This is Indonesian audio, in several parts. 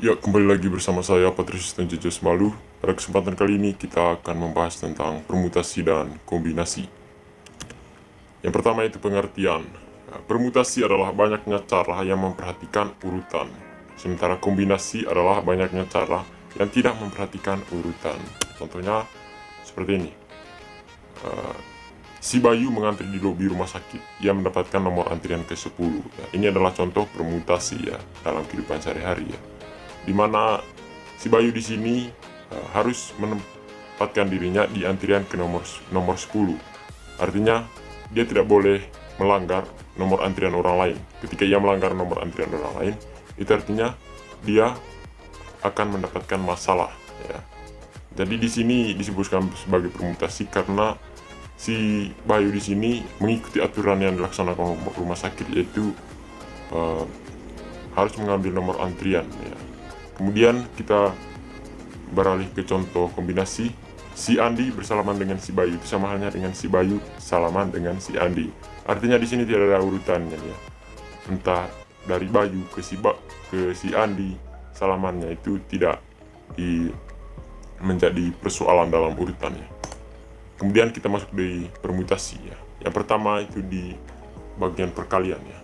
Ya, kembali lagi bersama saya Patricius dan Jojo Semalu. Pada kesempatan kali ini kita akan membahas tentang permutasi dan kombinasi. Yang pertama itu pengertian. Permutasi adalah banyaknya cara yang memperhatikan urutan. Sementara kombinasi adalah banyaknya cara yang tidak memperhatikan urutan. Contohnya seperti ini. Si Bayu mengantri di lobi rumah sakit. Ia mendapatkan nomor antrian ke-10. Ya, ini adalah contoh permutasi ya dalam kehidupan sehari-hari ya. Di mana si Bayu di sini harus menempatkan dirinya di antrian ke nomor 10. Artinya dia tidak boleh melanggar nomor antrian orang lain. Ketika ia melanggar nomor antrian orang lain, itu artinya dia akan mendapatkan masalah ya. Jadi di sini disebutkan sebagai permutasi karena si Bayu di sini mengikuti aturan yang dilaksanakan rumah sakit, yaitu harus mengambil nomor antrian ya. Kemudian kita beralih ke contoh kombinasi. Si Andi bersalaman dengan si Bayu, itu sama halnya dengan si Bayu salaman dengan si Andi. Artinya di sini tidak ada urutannya ya. Entah dari Bayu ke si Andi, salamannya itu tidak menjadi persoalan dalam urutannya. Kemudian kita masuk di permutasi ya. Yang pertama itu di bagian perkalian ya.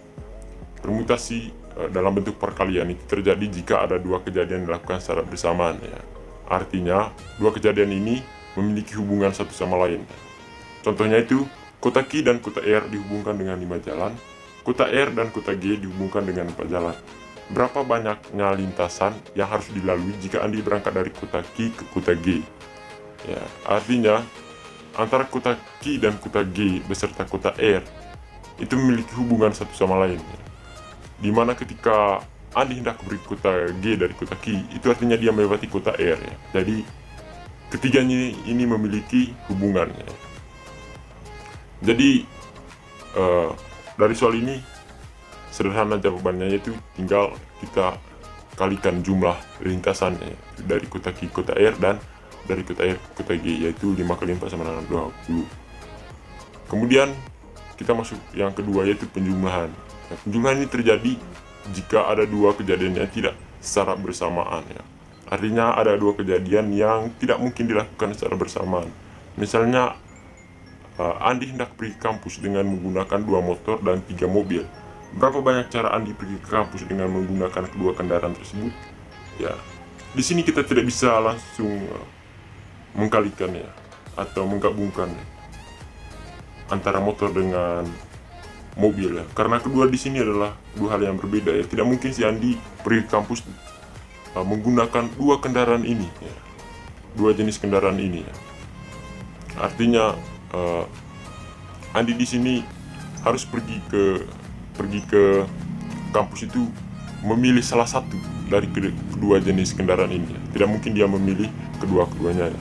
Permutasi dalam bentuk perkalian itu terjadi jika ada dua kejadian dilakukan secara bersamaan ya. Artinya dua kejadian ini memiliki hubungan satu sama lain. Contohnya itu kota Q dan kota R dihubungkan dengan 5 jalan, kota R dan kota G dihubungkan dengan 4 jalan. Berapa banyaknya lintasan yang harus dilalui jika Andi berangkat dari kota Q ke kota G? Ya, artinya antara kota Q dan kota G beserta kota R itu memiliki hubungan satu sama lain ya. Dimana ketika Andi hendak beri kota G dari kota Q, itu artinya dia melewati kota R ya. Jadi ketiganya ini memiliki hubungannya. Jadi dari soal ini sederhana jawabannya, yaitu tinggal kita kalikan jumlah lintasannya ya. Dari kota Q kota R dan dari kota R ke kota G, yaitu 5 kali 4 sama dengan 20. Kemudian kita masuk yang kedua, yaitu penjumlahan. Nah, penjumlahan ini terjadi jika ada dua kejadian yang tidak secara bersamaan ya. Artinya ada dua kejadian yang tidak mungkin dilakukan secara bersamaan. Misalnya Andi hendak pergi ke kampus dengan menggunakan 2 motor dan 3 mobil. Berapa banyak cara Andi pergi ke kampus dengan menggunakan kedua kendaraan tersebut? Ya, di sini kita tidak bisa langsung mengkalikan ya atau menggabungkan antara motor dengan mobil ya, karena kedua di sini adalah dua hal yang berbeda ya. Tidak mungkin si Andi pergi ke kampus menggunakan dua kendaraan ini ya, dua jenis kendaraan ini ya. Artinya Andi di sini harus pergi ke kampus itu memilih salah satu dari kedua jenis kendaraan ini ya. Tidak mungkin dia memilih kedua-keduanya ya.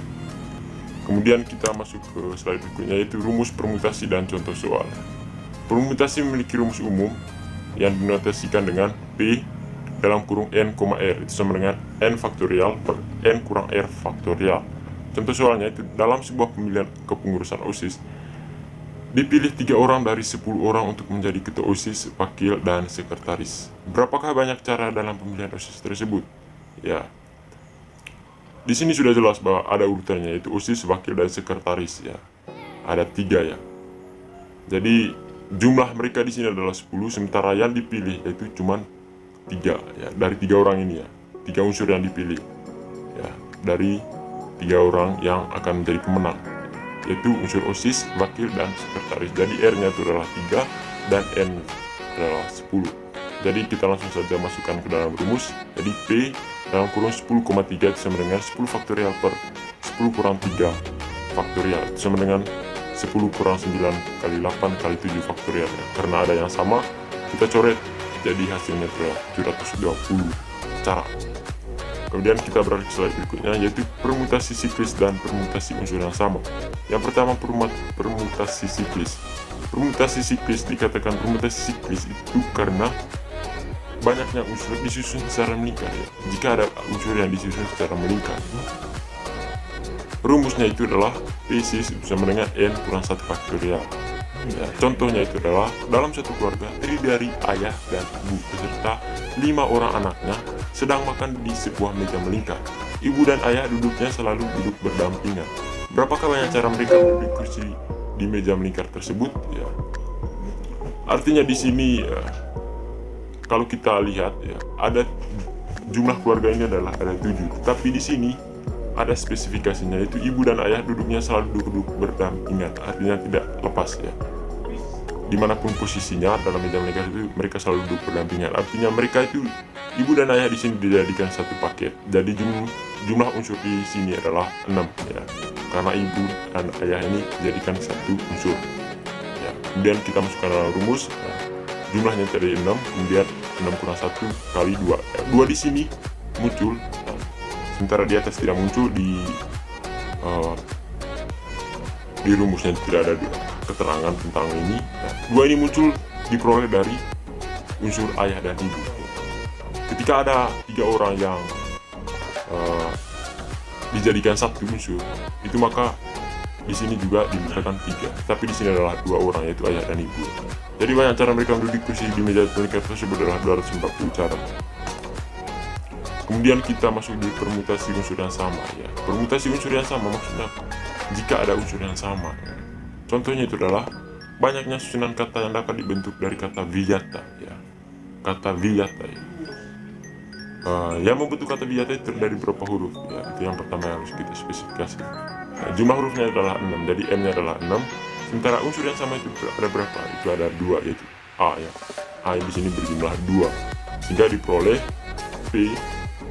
Kemudian kita masuk ke slide berikutnya, yaitu rumus permutasi dan contoh soal. Permutasi memiliki rumus umum yang dinotasikan dengan P dalam kurung N, R, itu sama dengan N faktorial per N kurang R faktorial. Contoh soalnya itu dalam sebuah pemilihan kepengurusan OSIS, dipilih 3 orang dari 10 orang untuk menjadi ketua OSIS, wakil, dan sekretaris. Berapakah banyak cara dalam pemilihan OSIS tersebut? Ya, di sini sudah jelas bahwa ada urutannya, yaitu OSIS, wakil, dan sekretaris ya. Ada 3 ya. Jadi jumlah mereka di sini adalah 10, sementara yang dipilih yaitu cuma 3 ya, dari 3 orang ini ya. 3 unsur yang dipilih ya, dari 3 orang yang akan menjadi pemenang, yaitu unsur OSIS, wakil, dan sekretaris. Jadi R-nya itu adalah 3 dan N adalah 10. Jadi kita langsung saja masukkan ke dalam rumus. Jadi P dalam kurung 10,3 itu sama dengan 10 faktorial per 10 kurang 3 faktorial, itu sama dengan 10 kurang 9 kali 8 kali 7 faktorial ya. Karena ada yang sama, kita coret, jadi hasilnya adalah 720 cara. Kemudian kita beralih ke slide berikutnya, yaitu permutasi siklis dan permutasi unsur yang sama. Yang pertama, permutasi siklis. Permutasi siklis dikatakan permutasi siklis itu karena banyaknya unsur disusun secara meningkat ya. Jika ada unsur yang disusun secara meningkat, rumusnya itu adalah P6 sama dengan N kurang 1 faktorial. Ya, contohnya itu adalah dalam satu keluarga terdiri dari ayah dan ibu beserta 5 orang anaknya, sedang makan di sebuah meja melingkar. Ibu dan ayah duduknya selalu duduk berdampingan. Berapakah banyak cara mereka duduk kursi di meja melingkar tersebut? Ya, artinya di sini ya, kalau kita lihat ya, ada jumlah keluarga ini adalah ada 7. Tapi di sini ada spesifikasinya, yaitu ibu dan ayah duduknya selalu duduk berdampingan, artinya tidak lepas ya. Dimanapun posisinya dalam meja melingkar itu mereka selalu duduk berdampingan. Artinya mereka itu ibu dan ayah di sini dijadikan satu paket. Jadi jumlah unsur di sini adalah 6 ya. Karena ibu dan ayah ini dijadikan satu unsur. Ya, kemudian kita masukkan dalam rumus. Ya, jumlahnya tadi 6, kemudian 6 kurang 1 kali 2. Ya, 2 di sini muncul. Ya, sementara di atas tidak muncul, di rumusnya tidak ada keterangan tentang ini. Nah, 2 ini muncul diperoleh dari unsur ayah dan ibu. Ketika ada 3 orang yang dijadikan satu unsur, itu maka di sini juga dimintakan 3. Tapi di sini adalah 2 orang, yaitu ayah dan ibu. Jadi banyak cara mereka duduk kursi di meja melingkar tersebut adalah 240 cara. Kemudian kita masuk di permutasi unsur yang sama ya. Permutasi unsur yang sama maksudnya jika ada unsur yang sama. Contohnya itu adalah banyaknya susunan kata yang dapat dibentuk dari kata viyata ya. Kata viyata ya. Yang membentuk kata viyata itu dari berapa huruf ya. Itu yang pertama yang harus kita spesifikasi. Nah, jumlah hurufnya adalah 6, jadi M nya adalah 6. Sementara unsur yang sama itu ada berapa? Itu ada 2, yaitu A ya. A di sini berjumlah 2, sehingga diperoleh P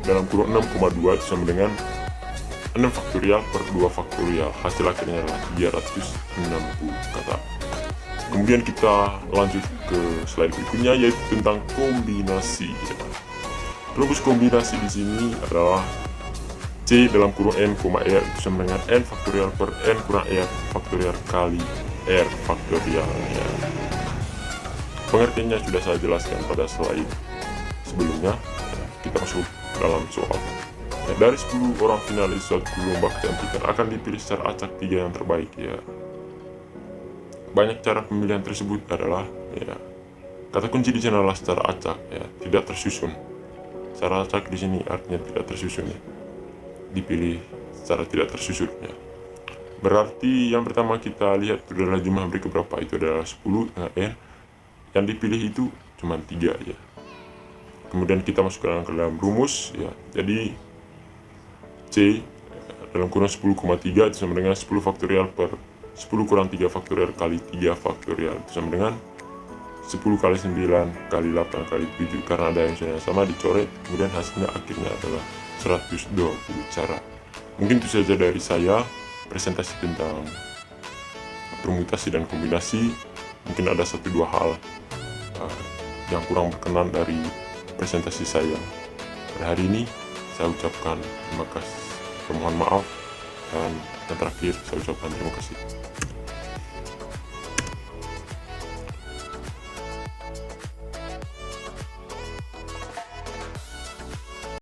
dalam kurung 6,2 itu sama dengan 6 faktorial per 2 faktorial. Hasil akhirnya adalah 360 kata. Kemudian kita lanjut ke slide berikutnya, yaitu tentang kombinasi ya. Rumus kombinasi di sini adalah C dalam kurung N, R itu sama dengan N faktorial per N kurang R faktorial kali R faktorial ya. Pengertiannya sudah saya jelaskan pada slide sebelumnya. Kita masuk dalam soal. Ya, dari 10 orang finalis suatu lomba kecantikan akan dipilih secara acak 3 yang terbaik ya. Banyak cara pemilihan tersebut adalah ya, kata kunci di sini adalah secara acak ya, tidak tersusun. Secara acak di sini artinya tidak tersusun ya. Dipilih secara tidak tersusun ya. Berarti yang pertama kita lihat itu adalah jumlah mereka berapa, itu adalah 10 dengan N. Yang dipilih itu cuma 3 ya. Kemudian kita masukkan ke dalam rumus ya. Jadi C dalam kurung 10,3 itu sama dengan 10 faktorial per 10 kurang 3 faktorial kali 3 faktorial itu sama dengan 10 kali 9 kali 8 kali 7. Karena ada yang sama dicoret, kemudian hasilnya akhirnya adalah 120 cara. Mungkin itu saja dari saya presentasi tentang permutasi dan kombinasi. Mungkin ada 1-2 hal yang kurang berkenan dari presentasi saya pada hari ini. Saya ucapkan terima kasih, mohon maaf, dan yang terakhir saya ucapkan terima kasih.